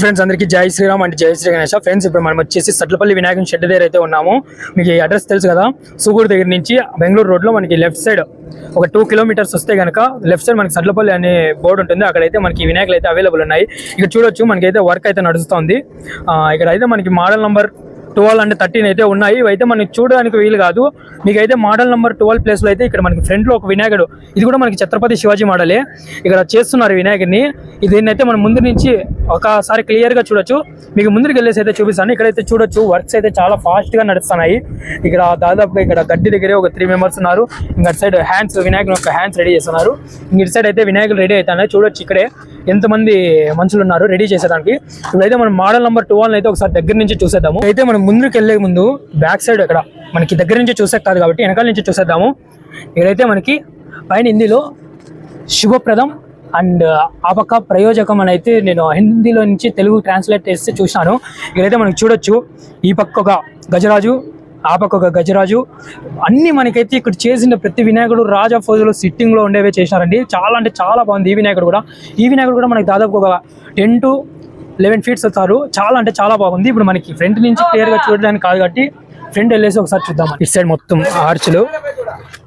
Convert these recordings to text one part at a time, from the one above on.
Friends అందరికీ జై శ్రీరామ్ అంటే జై శ్రీ గణేష్ ఫ్రెండ్స్. ఇప్పుడు మనం వచ్చేసి సట్లపల్లి వినాయకుని షెడ్ దగ్గర అయితే ఉన్నాము. మీకు ఈ అడ్రస్ తెలుసు కదా, సూగూరు దగ్గర నుంచి బెంగళూరు రోడ్లో మనకి లెఫ్ట్ సైడ్ ఒక 2 కిలోమీటర్స్ వస్తే కనుక లెఫ్ట్ సైడ్ మనకి సట్లపల్లి అనే బోర్డు ఉంటుంది. అక్కడైతే మనకి వినాయకులు అయితే అవైలబుల్ ఉన్నాయి. ఇక్కడ చూడొచ్చు మనకైతే వర్క్ అయితే నడుస్తుంది. ఇక్కడ అయితే మనకి మోడల్ నంబర్ 12 అండ్ 13 అయితే ఉన్నాయి. ఇవైతే మనకి చూడడానికి వీలు కాదు. మీకైతే మోడల్ నెంబర్ 12 ప్లేస్లో అయితే ఇక్కడ మనకి ఫ్రంట్లో ఒక వినాయకుడు, ఇది కూడా మనకి ఛత్రపతి శివాజీ మోడలే, ఇక్కడ చేస్తున్నారు వినాయకుడిని. దీన్ని అయితే మనం ముందు నుంచి ఒకసారి క్లియర్గా చూడొచ్చు. మీకు ముందుకు వెళ్ళేసి అయితే చూపిస్తాను. ఇక్కడైతే చూడొచ్చు వర్క్స్ అయితే చాలా ఫాస్ట్గా నడుస్తున్నాయి. ఇక్కడ దాదాపుగా ఇక్కడ గడ్డి దగ్గరే ఒక 3 మెంబర్స్ ఉన్నారు. ఇంకా సైడ్ హ్యాండ్స్ వినాయకుని యొక్క హ్యాండ్స్ రెడీ చేస్తున్నారు. ఇంక సైడ్ అయితే వినాయకులు రెడీ అవుతున్నాయి. చూడొచ్చు ఇక్కడే ఎంతమంది మనుషులు ఉన్నారు రెడీ చేసేదానికి. ఇప్పుడైతే మనం మోడల్ నెంబర్ 12 అయితే ఒకసారి దగ్గర నుంచి చూసేద్దాము. అయితే మనం ముందుకు వెళ్ళే ముందు బ్యాక్ సైడ్ ఇక్కడ మనకి దగ్గర నుంచి చూసే కాదు కాబట్టి వెనకాల నుంచి చూసేద్దాము. ఇక్కడైతే మనకి పైన హిందీలో శుభప్రదం అండ్ ఆ పక్క ప్రయోజకం అని అయితే నేను హిందీలో నుంచి తెలుగు ట్రాన్స్లేట్ చేస్తే చూసాను. ఇక్కడైతే మనకి చూడొచ్చు ఈ పక్క ఒక గజరాజు, ఆ పక్క ఒక గజరాజు, అన్ని మనకైతే ఇక్కడ చేసిన ప్రతి వినాయకుడు రాజా ఫోజులో సిట్టింగ్లో ఉండేవే చేసినారండి. చాలా అంటే చాలా బాగుంది ఈ వినాయకుడు కూడా. ఈ వినాయకుడు కూడా మనకి దాదాపు ఒక 10 to 11 feet వస్తారు. చాలా అంటే చాలా బాగుంది. ఇప్పుడు మనకి ఫ్రంట్ నుంచి క్లియర్గా చూడడానికి కాదు కాబట్టి ఫ్రంట్ వెళ్ళేసి ఒకసారి చూద్దాం. ఇటు సైడ్ మొత్తం ఆర్చులు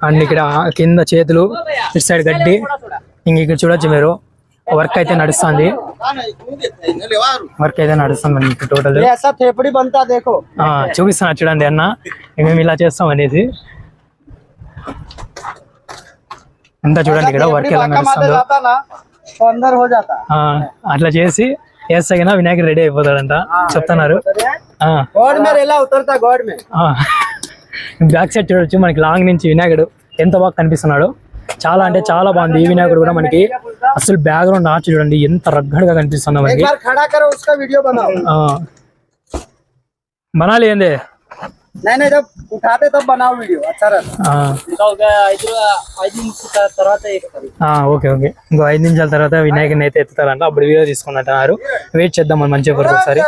అండ్ ఇక్కడ కింద చేతులు, ఇటు సైడ్ గడ్డి. ఇంక ఇక్కడ చూడొచ్చు మీరు వర్క్ అయితే నడుస్తుంది. టోటల్ చూపిస్తున్నా చూడండి అన్న, మేము ఇలా చేస్తాం అనేసి. అంతా చూడండి ఇక్కడ వర్క్ ఎలా నడుస్తుందో. అట్లా చేసి వేస్తాగినా వినాయకుడు రెడీ అయిపోతాడంట చెప్తున్నారు. బ్యాక్ సైడ్ చూడొచ్చు మనకి లాంగ్ నుంచి వినాయకుడు ఎంత బాగా కనిపిస్తున్నాడు. చాలా అంటే చాలా బాగుంది ఈ వినాయకుడు కూడా. మనకి అసలు బ్యాక్గ్రౌండ్ ఆర్చ్ చూడండి ఎంత రగ్గడగా కనిపిస్తుందో మనకి. బనాలి ఏంది ఓకే ఓకే. ఇంకో 5 నిమిషాల తర్వాత వినాయకుడిని అయితే ఎత్తుతారంట, అప్పుడు వీడియో తీసుకున్నట్టున్నారు. వెయిట్ చేద్దాం మనం మంచిగా ఒకసారి.